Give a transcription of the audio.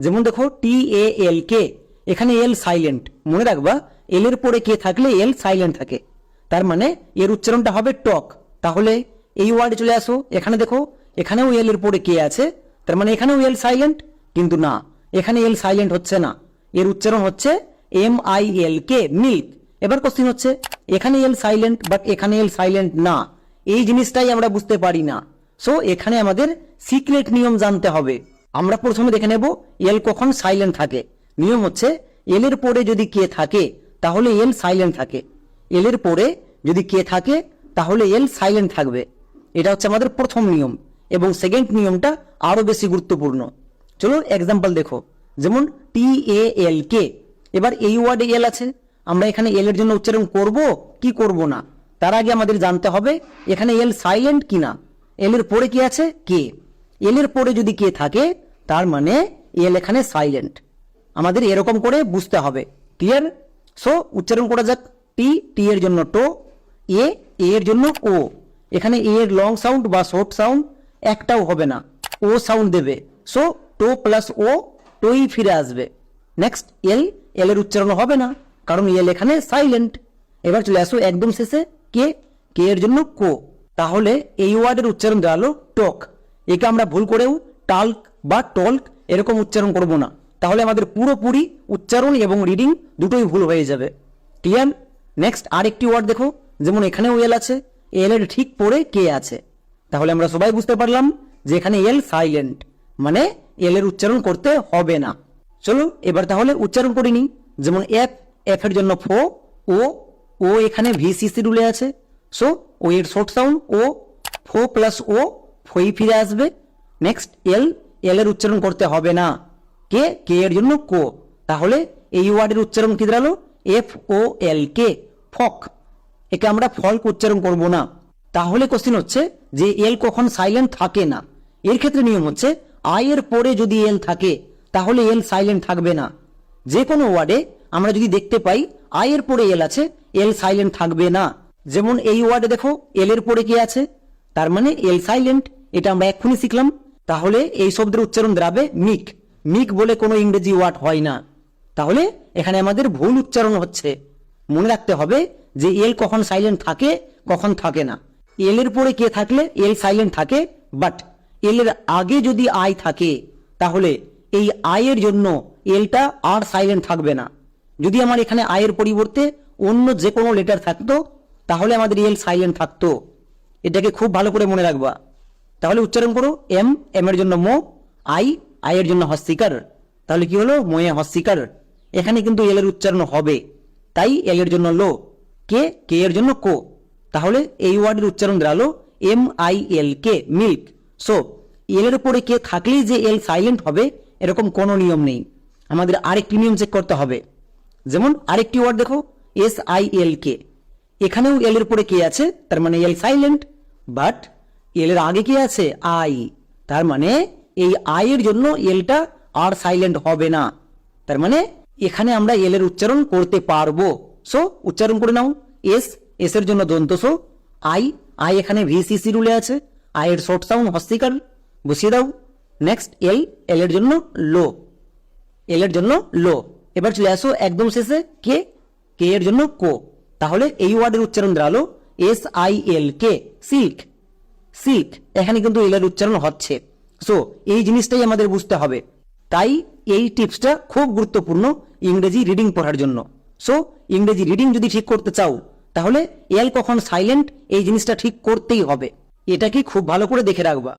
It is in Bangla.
যেমন দেখো TALK, এখানে এল সাইলেন্ট, মনে রাখবা এল এর পরে কে থাকলে এল সাইলেন্ট থাকে, তার মানে এর উচ্চারণটা হবে টক। তাহলে এই ওয়ার্ডে চলে আসো, এখানে দেখো এখানেও এল এর পরে কে আছে, তার মানে এখানেও এল সাইলেন্ট, কিন্তু না এখানে এল সাইলেন্ট হচ্ছে না, এর উচ্চারণ হচ্ছে MILK, মিল্ক। এবার কোশ্চিন হচ্ছে এখানে এল সাইলেন্ট বাট এখানে এল সাইলেন্ট না, এই জিনিসটাই আমরা বুঝতে পারি না। সো এখানে আমাদের সিক্রেট নিয়ম জানতে হবে। আমরা প্রথমে দেখে নেব এল কখন সাইলেন্ট থাকে। নিয়ম হচ্ছে এল এর পরে যদি কে থাকে তাহলে এল সাইলেন্ট থাকে, এল এর পরে যদি কে থাকে তাহলে এল সাইলেন্ট থাকবে। এটা হচ্ছে আমাদের প্রথম নিয়ম, এবং সেকেন্ড নিয়মটা আরো বেশি গুরুত্বপূর্ণ। চলো এক্সাম্পল দেখো, যেমন TALK, এবার এই ওয়ার্ডে এল আছে, আমরা এখানে এল এর জন্য উচ্চারণ করব কি করব না, তার আগে আমাদের জানতে হবে এখানে এল সাইলেন্ট কিনা। এল এর পরে কি আছে কে, এল এর পরে যদি কে থাকে তার মানে এল এখানে সাইলেন্ট, আমাদের এরকম করে বুঝতে হবে। ক্লিয়ার? সো উচ্চারণ করা যাক। টি এর জন্য টো, এ এর জন্য ও, এখানে এ এর লং সাউন্ড বা শর্ট সাউন্ড একটাও হবে না, ও সাউন্ড দেবে। সো টো প্লাস ও, টোই ফিরে আসবে। নেক্সট এল, এল এর উচ্চারণ হবে না কারণ এল এখানে সাইলেন্ট। এবার চলে আসো একদম শেষে কে, কে এর জন্য কো, তাহলে এই ওয়ার্ডের উচ্চারণ দাঁড়ালো টক। একে আমরা ভুল করেও টাল্ক বা টল্ক এরকম উচ্চারণ করব না, তাহলে আমাদের পুরোপুরি উচ্চারণ এবং রিডিং দুটোই ভুল হয়ে যাবে। ক্লিয়ার? নেক্সট আরেকটি ওয়ার্ড দেখো, যেমন এখানেও এল আছে, এল এর ঠিক পরে কে আছে, তাহলে আমরা সবাই বুঝতে পারলাম যে এখানে এল সাইলেন্ট, মানে এল এর উচ্চারণ করতে হবে না। চলো এবার তাহলে উচ্চারণ করে নিই। যেমন এফ, এফ এর জন্য ফো, ও এখানে VCC রুলে আছে, সো ও এর শর্ট সাউন্ড ও, ফো প্লাস ও, ফই ফিরে আসবে। নেক্সট এল, এল এর উচ্চারণ করতে হবে না। কে, কে এর জন্য কো, তাহলে এই ওয়ার্ডের উচ্চারণ কি দাঁড়ালো FOLK, ফক। একে আমরা ফল্ক উচ্চারণ করব না। তাহলে কোশ্চেন হচ্ছে যে এল কখন সাইলেন্ট থাকে না। এর ক্ষেত্রে নিয়ম হচ্ছে আই এর পরে যদি এল থাকে তাহলে এল সাইলেন্ট থাকবে না। যে কোনো ওয়ার্ডে আমরা যদি দেখতে পাই আই এর পরে এল আছে, এল সাইলেন্ট থাকবে না। যেমন এই ওয়ার্ডে দেখো এল এর পরে কি আছে, তার মানে এল সাইলেন্ট, এটা আমরা এক্ষুনি শিখলাম। তাহলে এই শব্দের উচ্চারণ দাঁড়াবে মিক। মিক বলে কোনো ইংরেজি ওয়ার্ড হয় না, তাহলে এখানে আমাদের ভুল উচ্চারণ হচ্ছে। মনে রাখতে হবে যে এল কখন সাইলেন্ট থাকে কখন থাকে না। এল এর পরে কে থাকলে এল সাইলেন্ট থাকে, বাট এল এর আগে যদি আই থাকে তাহলে এই আই এর জন্য এলটা আর সাইলেন্ট থাকবে না। যদি আমার এখানে আই এর পরিবর্তে অন্য যে কোনো লেটার থাকতো তাহলে আমাদের এল সাইলেন্ট থাকতো। এটাকে খুব ভালো করে মনে রাখবা। তাহলে উচ্চারণ করো এম, এম এর জন্য মো, আই, আই এর জন্য হস্তিকার, তাহলে কি হলো মোয়ে হস্তিকার। এখানে কিন্তু এল এর উচ্চারণ হবে, তাই এল এর জন্য লো, কে, কে এর জন্য কো, তাহলে এই ওয়ার্ডের উচ্চারণ দাঁড়ালো MILK, মিল্ক। সো এল এর উপরে কে থাকলেই যে এল সাইলেন্ট হবে এরকম কোনো নিয়ম নেই, আমাদের আরেকটি নিয়ম চেক করতে হবে। যেমন আরেকটি ওয়ার্ড দেখো SILK, এখানেও এল এর উপরে কে আছে, তার মানে এল সাইলেন্ট, বাট এল এর আগে কি আছে আই, তার মানে এই আই এর জন্য এলটা আর সাইলেন্ট হবে না, তার মানে এখানে আমরা এল এর উচ্চারণ করতে পারবো। সো উচ্চারণ করে নাও এস, এস এর জন্য দন্ত সো, আই, আই এখানে VCC রুলে আছে, আই এর শর্ট সাউন্ড হস্তিকার, বসিয়ে দাও। নেক্সট এল, এল এর জন্য লো, এল এর জন্য লো। এবার চলে আসো একদম শেষে কে, কে এর জন্য কো, তাহলে এই ওয়ার্ডের উচ্চারণ দাঁড়ালো SILK, সিল্ক, সিল্ক। এখানে কিন্তু এল এর উচ্চারণ হচ্ছে। সো এই জিনিসটাই আমাদের বুঝতে হবে, তাই এই টিপসটা খুব গুরুত্বপূর্ণ ইংরেজি রিডিং পড়ার জন্য। সো ইংরেজি রিডিং যদি ঠিক করতে চাও তাহলে এল কখন সাইলেন্ট এই জিনিসটা ঠিক করতেই হবে, এটা কি খুব ভালো করে দেখে রাখবা।